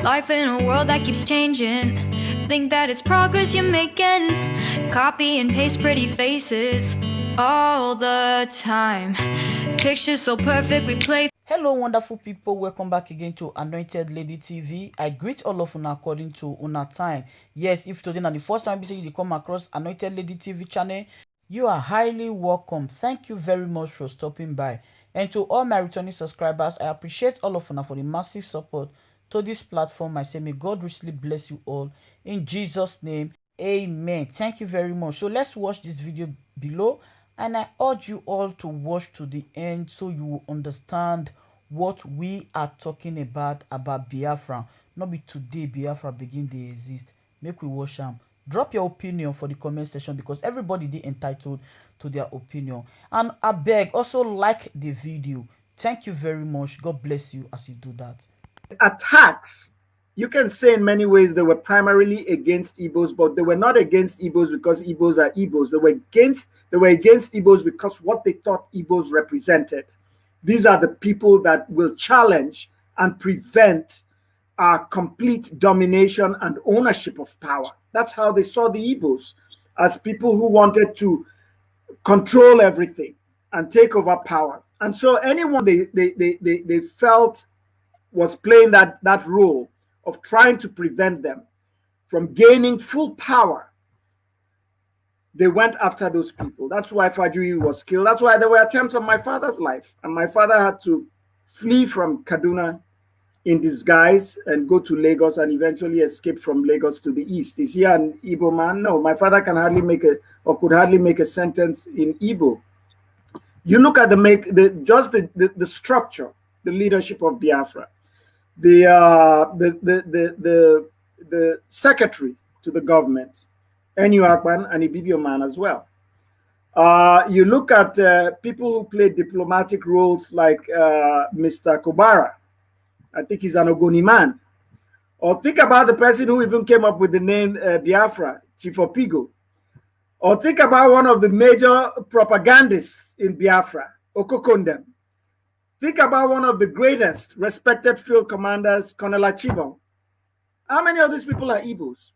Life in a world that keeps changing. Think that it's progress you're making. Copy and paste pretty faces all the time. Pictures so perfect we play. Hello wonderful people, welcome back again to Anointed Lady TV. I greet all of you according to una time. Yes, if today na the first time you come across Anointed Lady TV channel, you are highly welcome. Thank you very much for stopping by. And to all my returning subscribers, I appreciate all of you for the massive support to this platform. I say may God richly bless you all in Jesus' name. Amen. Thank you very much. So let's watch this video below, and I urge you all to watch to the end so you will understand what we are talking about Biafra. Not be today Biafra begin to exist. Make we watch them. Drop your opinion for the comment section because everybody is entitled to their opinion. And I beg, also like the video. Thank you very much. God bless you as you do that. Attacks, you can say in many ways they were primarily against Igbos, but they were not against Igbos because Igbos are Igbos. They were against Igbos because what they thought Igbos represented. These are the people that will challenge and prevent our complete domination and ownership of power. That's how they saw the Igbos, as people who wanted to control everything and take over power. And so anyone they felt was playing that role of trying to prevent them from gaining full power, they went after those people. That's why Fajui was killed. That's why there were attempts on my father's life. And my father had to flee from Kaduna in disguise and go to Lagos and eventually escape from Lagos to the east. Is he an Igbo man? No, my father can hardly make could hardly make a sentence in Igbo. You look at the structure, the leadership of Biafra, the secretary to the government, Akwa and Ibom as well. You look at people who play diplomatic roles like Mr. Kobara. I think he's an Ogoni man. Or think about the person who even came up with the name Biafra, Chief Opigo. Or think about one of the major propagandists in Biafra, Okokondem. Think about one of the greatest respected field commanders, Colonel Achibong. How many of these people are Igbos?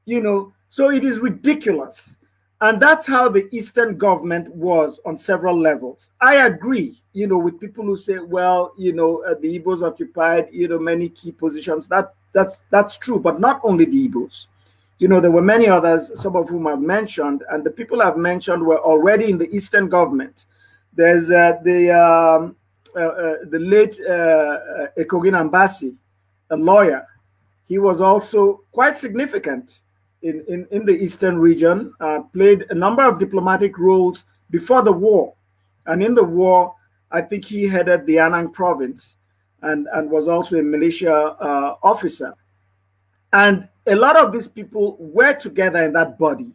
You know, so it is ridiculous. And that's how the Eastern government was on several levels. I agree, you know, with people who say, well, you know, the Igbos occupied, you know, many key positions. That's true, but not only the Igbos. You know, there were many others, some of whom I've mentioned, and the people I've mentioned were already in the Eastern government. There's the late Ekogin Ambasi, a lawyer. He was also quite significant in the Eastern region, played a number of diplomatic roles before the war. And in the war, I think he headed the Anang province and was also a militia officer. And a lot of these people were together in that body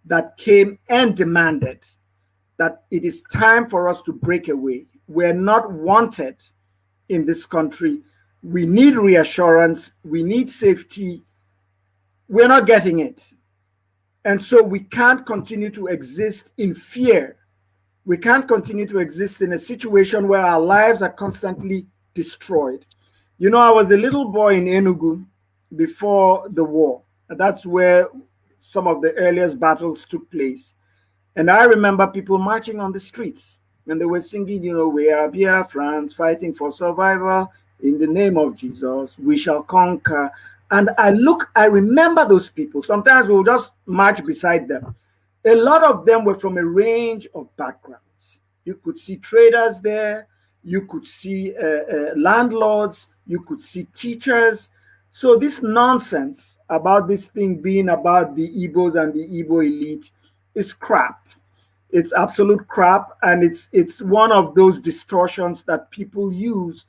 that came and demanded that it is time for us to break away. We're not wanted in this country. We need reassurance. We need safety. We're not getting it. And so we can't continue to exist in fear. We can't continue to exist in a situation where our lives are constantly destroyed. You know, I was a little boy in Enugu before the war. That's where some of the earliest battles took place. And I remember people marching on the streets and they were singing, you know, we are Biafrans fighting for survival in the name of Jesus. We shall conquer. And I remember those people. Sometimes we'll just march beside them. A lot of them were from a range of backgrounds. You could see traders there. You could see landlords. You could see teachers. So this nonsense about this thing being about the Igbos and the Igbo elite is crap. It's absolute crap. And it's one of those distortions that people use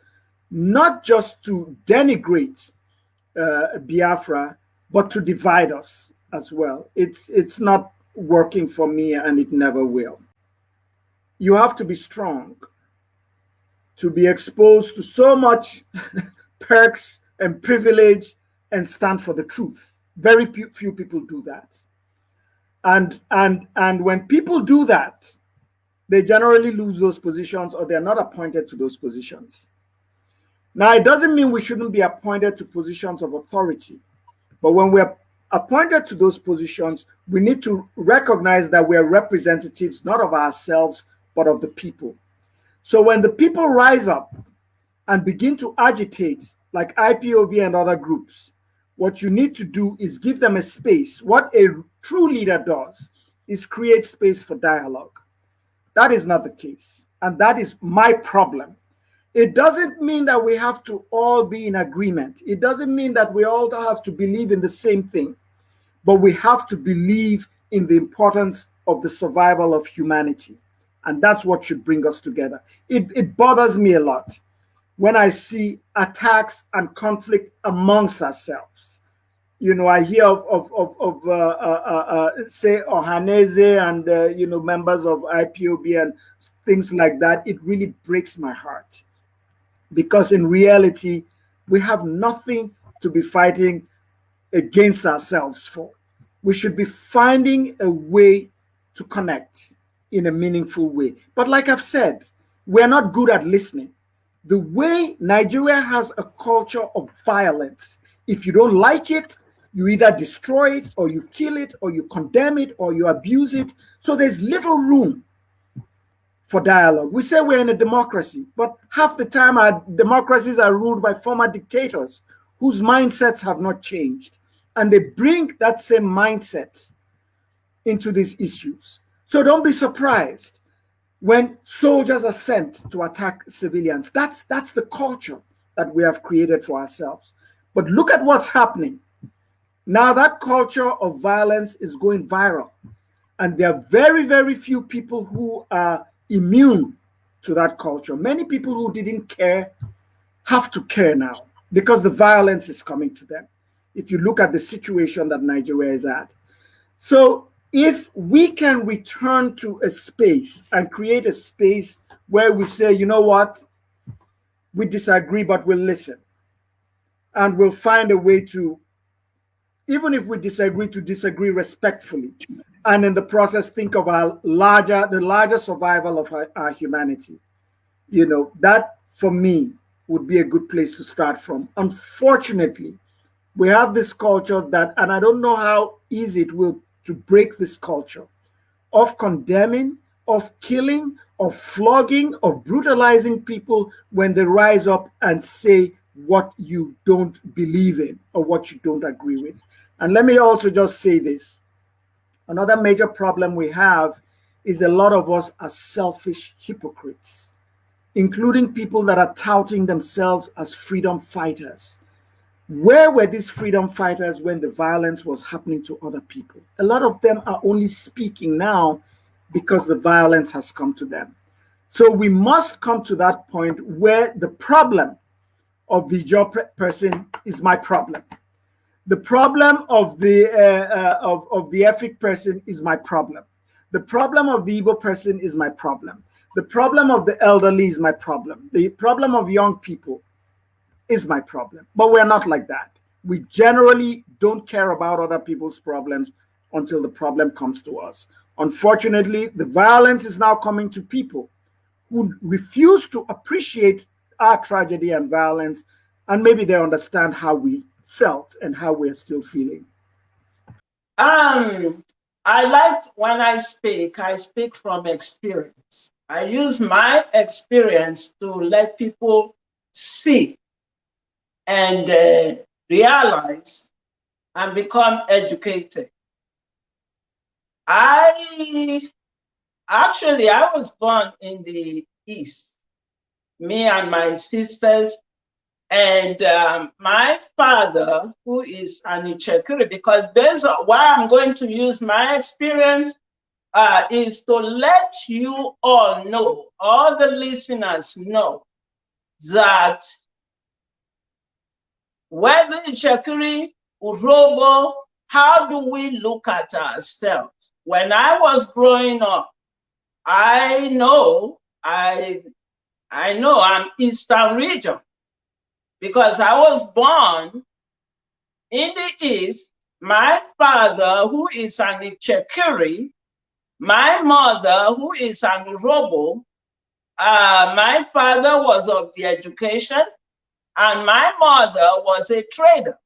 not just to denigrate Biafra, but to divide us as well. It's not working for me and it never will. You have to be strong to be exposed to so much perks and privilege and stand for the truth. Very few people do that. And when people do that, they generally lose those positions or they're not appointed to those positions. Now, it doesn't mean we shouldn't be appointed to positions of authority, but when we're appointed to those positions, we need to recognize that we're representatives not of ourselves, but of the people. So when the people rise up and begin to agitate, like IPOB and other groups, what you need to do is give them a space. What a true leader does is create space for dialogue. That is not the case, and that is my problem. It doesn't mean that we have to all be in agreement. It doesn't mean that we all have to believe in the same thing, but we have to believe in the importance of the survival of humanity. And that's what should bring us together. It bothers me a lot when I see attacks and conflict amongst ourselves. You know, I hear say Ohaneze and you know, members of IPOB and things like that. It really breaks my heart, because in reality, we have nothing to be fighting against ourselves for. We should be finding a way to connect in a meaningful way. But like I've said, we're not good at listening. The way Nigeria has a culture of violence, if you don't like it, you either destroy it, or you kill it, or you condemn it, or you abuse it. So there's little room for dialogue. We say we're in a democracy, but half the time our democracies are ruled by former dictators whose mindsets have not changed. And they bring that same mindset into these issues. So don't be surprised when soldiers are sent to attack civilians. That's the culture that we have created for ourselves. But look at what's happening. Now that culture of violence is going viral. And there are very, very few people who are immune to that culture. Many people who didn't care have to care now, because the violence is coming to them, if you look at the situation that Nigeria is at. So if we can return to a space and create a space where we say, you know what, we disagree, but we'll listen. And we'll find a way to, even if we disagree, to disagree respectfully. And in the process, think of the larger survival of our humanity. You know, that for me would be a good place to start from. Unfortunately, we have this culture that, and I don't know how easy it will to break this culture of condemning, of killing, of flogging, of brutalizing people when they rise up and say what you don't believe in or what you don't agree with. And let me also just say this. Another major problem we have is a lot of us are selfish hypocrites, including people that are touting themselves as freedom fighters. Where were these freedom fighters when the violence was happening to other people? A lot of them are only speaking now because the violence has come to them. So we must come to that point where the problem of the job person is my problem. The problem of the Efik person is my problem. The problem of the Igbo person is my problem. The problem of the elderly is my problem. The problem of young people is my problem. But we're not like that. We generally don't care about other people's problems until the problem comes to us. Unfortunately, the violence is now coming to people who refuse to appreciate our tragedy and violence, and maybe they understand how we felt and how we're still feeling. I like when I speak from experience. I use my experience to let people see and realize and become educated. I was born in the East, me and my sisters. And my father, who is an Śècrete, because based on why I'm going to use my experience is to let you all know, all the listeners know, that whether Śècrete, Urobo, how do we look at ourselves? When I was growing up, I know I'm Eastern region, because I was born in the East. My father, who is an Śècrete, my mother, who is an Urobo, my father was of the education, and my mother was a trader.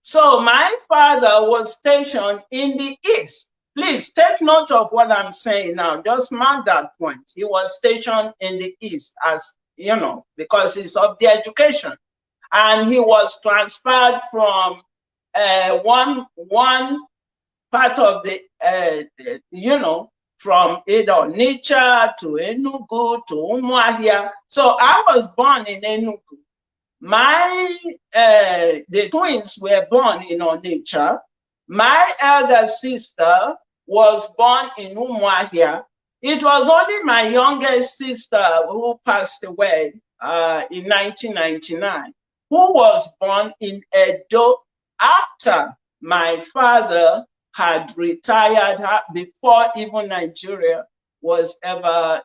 So my father was stationed in the east. Please take note of what I'm saying now. Just mark that point. He was stationed in the east, as you know, because he's of the education. And he was transferred from one part of the, from either Onitsha to Enugu to Umuahia. So I was born in Enugu. The twins were born in Onitsha. My elder sister was born in Umuahia. It was only my youngest sister who passed away in 1999, who was born in Edo after my father had retired, before even Nigeria was ever,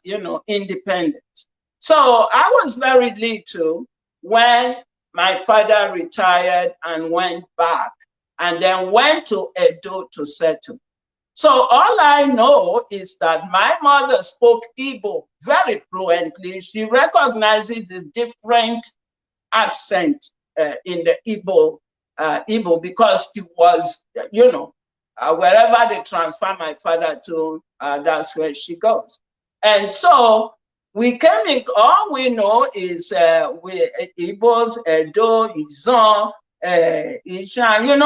independent. So I was very little when my father retired and went back, and then went to Edo to settle. So all I know is that my mother spoke Ibom very fluently. She recognizes the different accent in the Ibom because she was, wherever they transfer my father to, that's where she goes. And so we came in, all we know is Igbos, Edo, Izon, Ishan,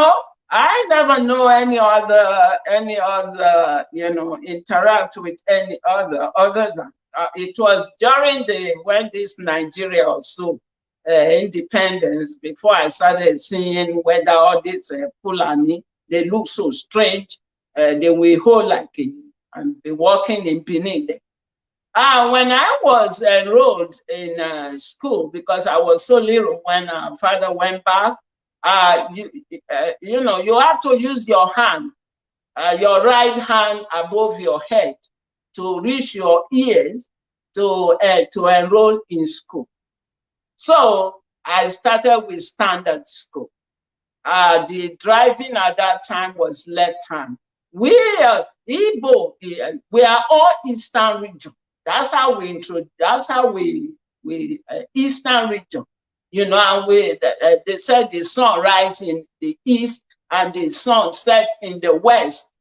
I never know any other, interact with any other than, it was during when this Nigeria also independence, before I started seeing whether all this Fulani, they look so strange, they will hold like it and be working in Benin. When I was enrolled in school, because I was so little when father went back, you have to use your hand, your right hand above your head to reach your ears to enroll in school. So I started with standard school. The driving at that time was left hand. We are Igbo, we are all Eastern region. That's how we introduce, that's how we Eastern region. And they said the sun rises in the east and the sun sets in the west,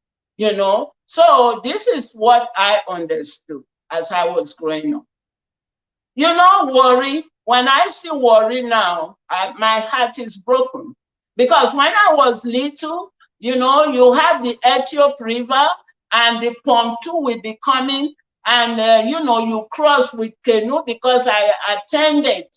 So this is what I understood as I was growing up. Worry, when I see worry now, my heart is broken. Because when I was little, you have the Ethiop River and the Pontu will be coming, and, you cross with canoe, because I attended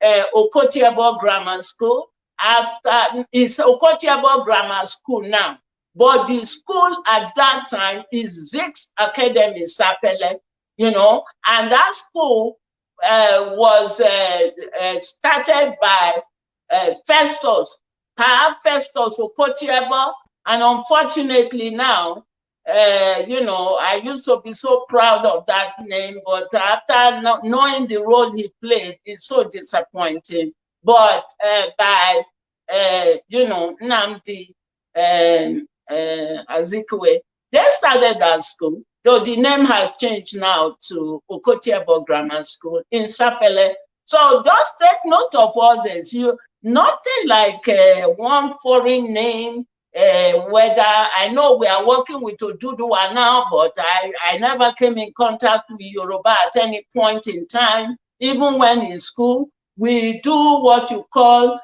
Okotiabo Grammar School. After it's Okotiabo Grammar School now, but the school at that time is Zix Academy Sapele, and that school was started by Festus Okotiabo, and unfortunately now, I used to be so proud of that name, but after not knowing the role he played, it's so disappointing. But by Nnamdi Azikiwe, they started that school, though the name has changed now to Okotiabo Grammar School in Sapele. So just take note of all this. Nothing like one foreign name. Whether I know we are working with Oduduwa now, but I never came in contact with Yoruba at any point in time. Even when in school, we do what you call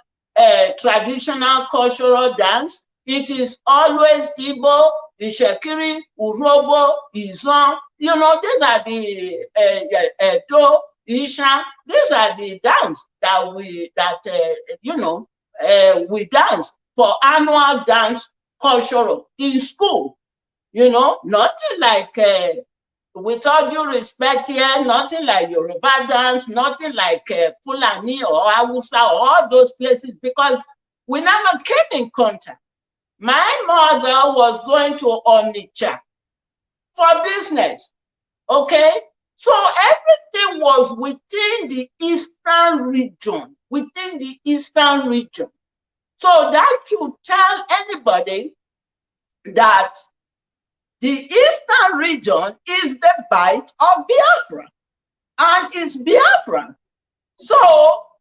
traditional cultural dance. It is always Igbo, Śècrete, Urobo, Izon. These are the Edo, Isha. These are the dance that we dance for annual dance cultural in school. Nothing like, with all due respect here, nothing like Yoruba dance, nothing like Fulani or Hausa or all those places, because we never came in contact. My mother was going to Onitsha for business, okay? So everything was within the Eastern region, So that should tell anybody that the Eastern region is the bite of Biafra, and it's Biafra. So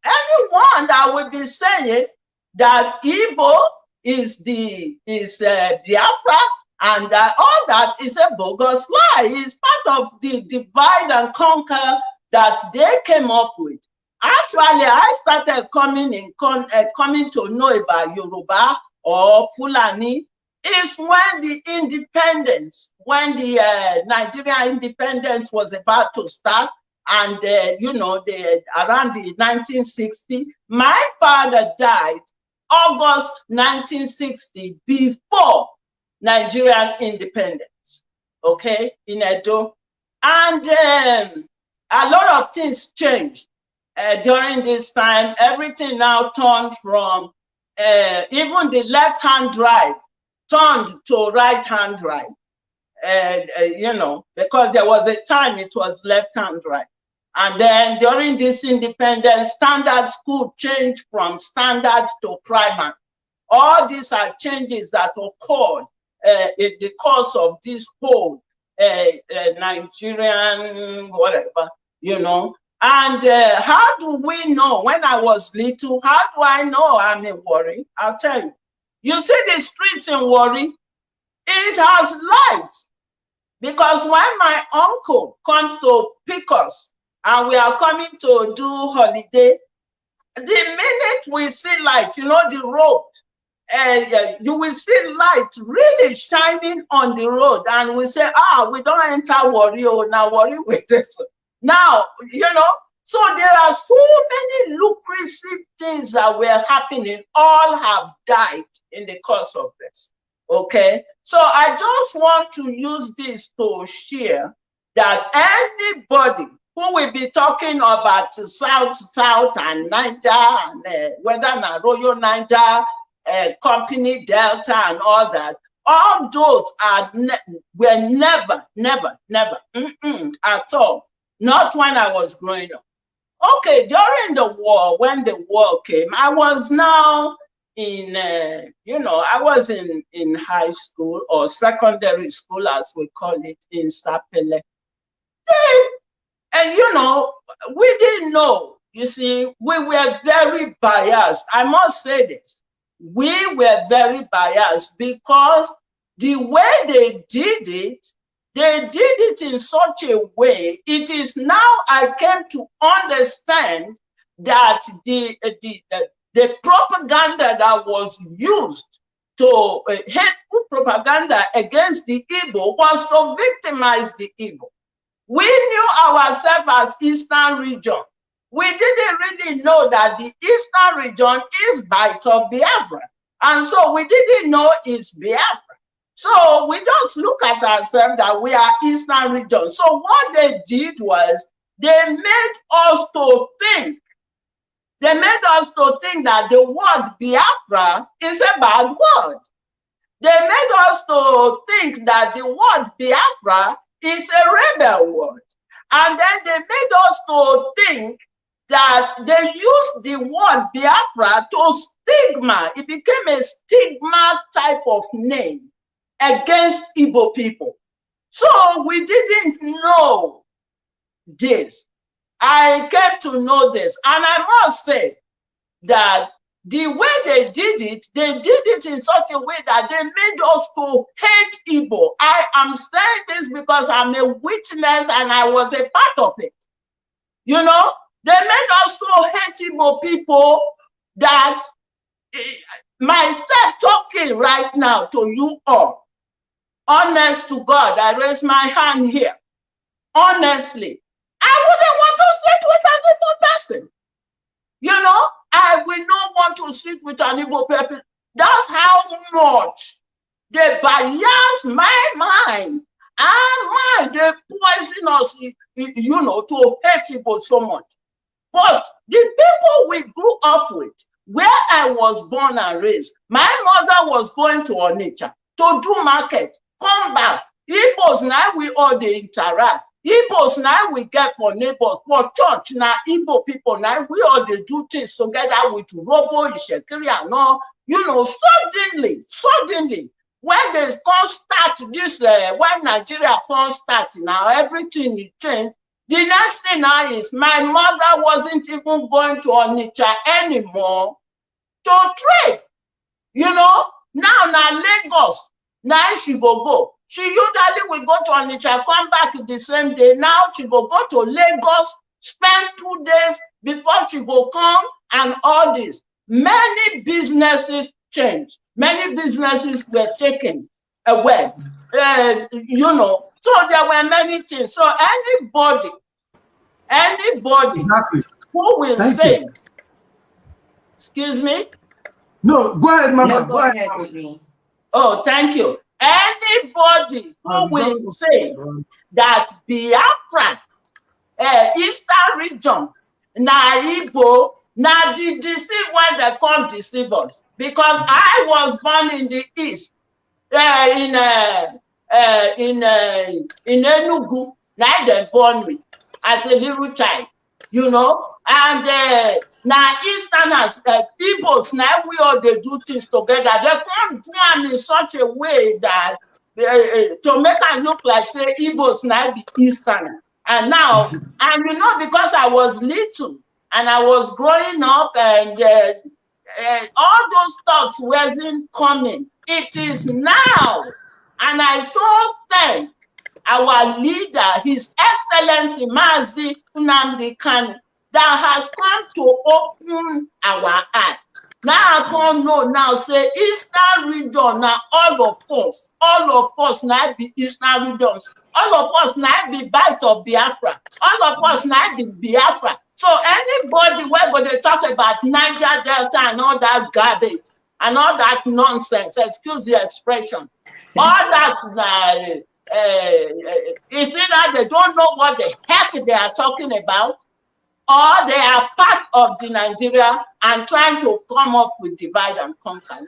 anyone that will be saying that Igbo is Biafra and all that is a bogus lie. It's part of the divide and conquer that they came up with. Actually, I started coming to know about Yoruba or Fulani is when the independence, when the Nigerian independence was about to start, and you know, around the 1960, my father died August 1960, before Nigerian independence, okay, in Edo. And a lot of things changed during this time. Everything now turned from, even the left-hand drive turned to right-hand drive, you know, because there was a time it was left-hand drive. And then during this independence, standard school changed from standard to primary. All these are changes that occurred in the course of this whole Nigerian whatever, you know. And how do we know? When I was little, how do I know I'm in Warri? I'll tell you. You see the streets in Warri, it has lights. Because when my uncle comes to pick us and we are coming to do holiday, the minute we see light, you know, the road, you will see light really shining on the road, and we say, we don't enter Warri, now Warri with this. Now, you know, so there are so many lucrative things that were happening, all have died in the course of this. Okay, so I just want to use this to share that anybody who will be talking about South and Niger and whether na Royal Niger, Company Delta and all that, all those are were never at all. Not when I was growing up. Okay, during the war, when the war came, I was now in, you know, I was in high school or secondary school, as we call it, in Sapele. And, you know, we didn't know. You see, we were very biased. I must say this. We were very biased because the way they did it in such a way. It is now I came to understand that the propaganda that was used to hateful propaganda against the Igbo was to victimize the Igbo. We knew ourselves as Eastern region. We didn't really know that the Eastern region is bite of Biafra. And so we didn't know it's Biafra. So we just look at ourselves that we are Eastern region. So what they did was they made us to think. They made us to think that the word Biafra is a bad word. They made us to think that the word Biafra is a rebel word. And then they made us to think that they used the word Biafra to stigma. It became a stigma type of name against Igbo people. So we didn't know this. I came to know this. And I must say that the way they did it in such a way that they made us to hate Igbo. I am saying this because I'm a witness and I was a part of it. You know, they made us to hate Igbo people that myself talking right now to you all. Honest to God, I raise my hand here. Honestly, I wouldn't want to sit with an Igbo person. You know, I will not want to sit with an Igbo person. That's how much they bias my mind. Our mind, they poison us, you know, to hate Igbo so much. But the people we grew up with, where I was born and raised, my mother was going to Onitsha to do market. Come back. Igbos now we all they interact. Igbos now we get for neighbors. For church now, Igbo people now we all they do things together with Robo, Śècrete and all. You know, suddenly, when they can't start this, when Nigeria can't start now, everything is changed. The next thing now is my mother wasn't even going to Onitsha anymore to trade. You know, now Lagos, now she go. She usually will go to Onitsha, come back the same day. Now she go to Lagos, spend 2 days before she go come, and all this. Many businesses changed. Many businesses were taken away. You know, so there were many things. So anybody Exactly. who will say, excuse me? No, go ahead, Mama. No, go ahead with me. Oh, thank you. Anybody who will say that Biafra, Eastern region, na Igbo, na the deceive when they come deceive us. Because I was born in the East, in Enugu, now they born me as a little child, you know. And now Easterners, Igbos, now we all they do things together. They come do them in such a way that to make it look like say Igbos now be Eastern. And now, and you know, because I was little and I was growing up, and all those thoughts wasn't coming. It is now, and I so thank our leader, His Excellency Mazi Nnamdi Kanu, that has come to open our eyes. Now I can't know now, say Eastern region, now all of us now be Eastern regions. All of us now be bite of Biafra. All of us now be Biafra. So anybody where they talk about Niger Delta and all that garbage and all that nonsense, excuse the expression, all that is either they don't know what the heck they are talking about, or they are part of the Nigeria and trying to come up with divide and conquer.